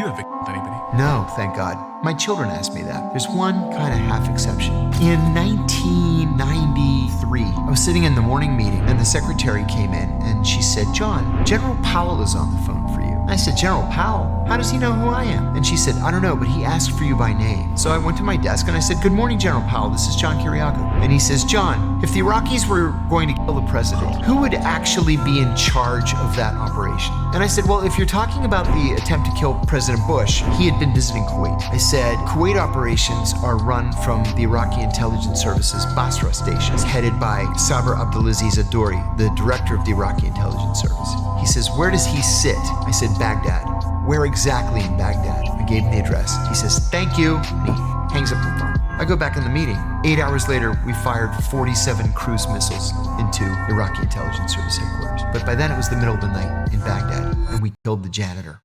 you ever with anybody? No, thank God. My children ask me that. There's one kind of half exception. In 1993, I was sitting in the morning meeting and the secretary came in and she said, John, General Powell is on the phone for you. I said, General Powell? How does he know who I am? And she said, I don't know, but he asked for you by name. So I went to my desk and I said, good morning, General Powell. This is John Kiriakou. And he says, John, if the Iraqis were going to kill the president, who would actually be in charge of that operation? And I said, well, if you're talking about the attempt to kill President Bush, he had been visiting Kuwait. I said, Kuwait operations are run from the Iraqi intelligence services Basra stations, headed by Sabr Abdulaziz Adouri, the director of the Iraqi intelligence service. He says, where does he sit? I said, Baghdad. Where exactly in Baghdad? I gave him the address. He says, thank you, and he hangs up the phone. I go back in the meeting. 8 hours later, we fired 47 cruise missiles into Iraqi intelligence service headquarters. But by then it was the middle of the night in Baghdad, and we killed the janitor.